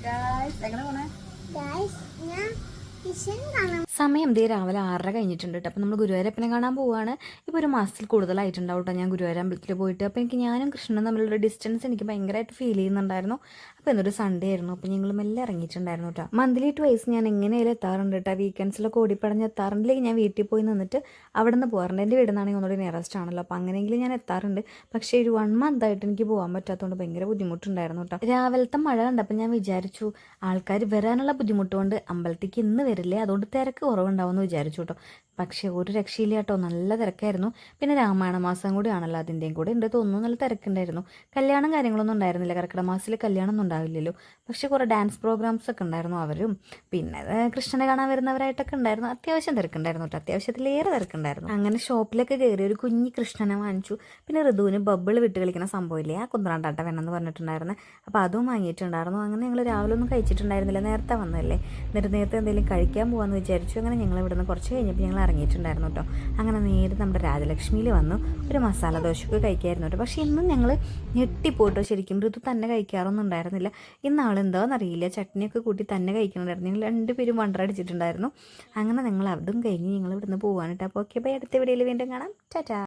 Guys എങ്ങനെ പോണേ? സമയം ദേ രാവിലെ 6:30 കഴിഞ്ഞിട്ടുണ്ട് കേട്ടോ. അപ്പോൾ നമ്മൾ ഗുരുവായൂരപ്പനെ കാണാൻ പോവുകയാണ്. ഇപ്പോൾ ഒരു മാസത്തിൽ കൂടുതലായിട്ടുണ്ടാവും കേട്ടോ ഞാൻ ഗുരുവായൂർ അമ്പലത്തിൽ പോയിട്ട്. അപ്പോൾ എനിക്ക് ഞാനും കൃഷ്ണനും തമ്മിലുള്ള ഡിസ്റ്റൻസ് എനിക്ക് ഭയങ്കരമായിട്ട് ഫീൽ ചെയ്യുന്നുണ്ടായിരുന്നു. അപ്പോൾ ഇന്നൊരു സൺഡേ ആയിരുന്നു. അപ്പോൾ ഞങ്ങൾ മെല്ലെ ഇറങ്ങിയിട്ടുണ്ടായിരുന്നു കേട്ടോ. മന്ത്ലി ട്വൈസ് ഞാൻ എങ്ങനെയായാലും എത്താറുണ്ട് കേട്ടോ. വീക്കെൻഡ്സിലൊക്കെ ഓടിപ്പടഞ്ഞ് എത്താറുണ്ടെങ്കിൽ ഞാൻ വീട്ടിൽ പോയി നിന്നിട്ട് അവിടെ നിന്ന് പോകാറുണ്ട്. എൻ്റെ വീടുന്നാണെങ്കിൽ ഒന്നുകൂടി നിയറസ്റ്റ് ആണല്ലോ. അപ്പോൾ അങ്ങനെയെങ്കിലും ഞാൻ എത്താറുണ്ട്. പക്ഷേ ഒരു 1 month ആയിട്ട് എനിക്ക് പോകാൻ പറ്റാത്തതുകൊണ്ട് ഭയങ്കര ബുദ്ധിമുട്ടുണ്ടായിരുന്നു കേട്ടോ. രാവിലത്തെ മഴ കണ്ടപ്പോൾ ഞാൻ വിചാരിച്ചു ആൾക്കാർ വരാനുള്ള ബുദ്ധിമുട്ട് കൊണ്ട് അമ്പലത്തേക്ക് ഇന്ന് വരില്ലേ, അതുകൊണ്ട് തിരക്ക് കുറവുണ്ടാവുമെന്ന് വിചാരിച്ചു കേട്ടോ. പക്ഷേ ഒരു രക്ഷയില്ല കേട്ടോ, നല്ല തിരക്കായിരുന്നു. പിന്നെ രാമായണ മാസം കൂടി ആണല്ലോ, അതിൻ്റെയും കൂടെ ഉണ്ട് തോന്നുന്നു, നല്ല തിരക്കുണ്ടായിരുന്നു. കല്യാണം കാര്യങ്ങളൊന്നും ഉണ്ടായിരുന്നില്ല, കർക്കിടക മാസത്തിൽ കല്യാണം ഒന്നും ഉണ്ടാവില്ലല്ലോ. പക്ഷേ കുറേ ഡാൻസ് പ്രോഗ്രാംസ് ഒക്കെ ഉണ്ടായിരുന്നു. അവരും പിന്നെ കൃഷ്ണനെ കാണാൻ വരുന്നവരായിട്ടൊക്കെ ഉണ്ടായിരുന്നു. അത്യാവശ്യം തിരക്കുണ്ടായിരുന്നു കേട്ടോ, അത്യാവശ്യത്തിലേറെ തിരക്കുണ്ടായിരുന്നു. അങ്ങനെ ഷോപ്പിലൊക്കെ കയറി ഒരു കുഞ്ഞ് കൃഷ്ണനെ വാങ്ങിച്ചു. പിന്നെ ഋതുവിന് ബബിൾ വിട്ട് കളിക്കുന്ന സംഭവമില്ലേ, ആ കുന്ത്രാണ്ടാട്ട വേണമെന്ന് പറഞ്ഞിട്ടുണ്ടായിരുന്നു. അപ്പോൾ അതും വാങ്ങിയിട്ടുണ്ടായിരുന്നു. അങ്ങനെ ഞങ്ങൾ രാവിലെ ഒന്നും കഴിച്ചിട്ടുണ്ടായിരുന്നില്ല, നേരത്തെ വന്നതല്ലേ. എന്നിട്ട് നേരത്തെ എന്തെങ്കിലും കഴിക്കാൻ പോകാമെന്ന് വിചാരിച്ചു. അങ്ങനെ ഞങ്ങൾ ഇവിടുന്ന് കുറച്ച് കഴിഞ്ഞപ്പോൾ ഞങ്ങൾ ഇറങ്ങിയിട്ടുണ്ടായിരുന്നു കേട്ടോ. അങ്ങനെ നേരെ നമ്മുടെ രാജലക്ഷ്മിയിൽ വന്നു ഒരു മസാല ദോശക്ക് കഴിക്കായിരുന്നു കേട്ടോ. പക്ഷേ ഇന്നും ഞങ്ങൾ ഞെട്ടിപ്പോട്ടോ, ശരിക്കും ഋതു തന്നെ കഴിക്കാറൊന്നും ഉണ്ടായിരുന്നില്ല. ഇന്ന് ആളെന്താണെന്നറിയില്ല, ചട്നിയൊക്കെ കൂട്ടി തന്നെ കഴിക്കണമായിരുന്നു. ഞങ്ങൾ 2 പേരും വണ്ടറടിച്ചിട്ടുണ്ടായിരുന്നു. അങ്ങനെ ഞങ്ങൾ അതും കഴിഞ്ഞ് ഞങ്ങൾ ഇവിടുന്ന് പോകാനിട്ട്. അപ്പോൾ ഓക്കെ ബൈ, അടുത്ത വീഡിയോയിൽ വീണ്ടും കാണാം. ടാറ്റാ.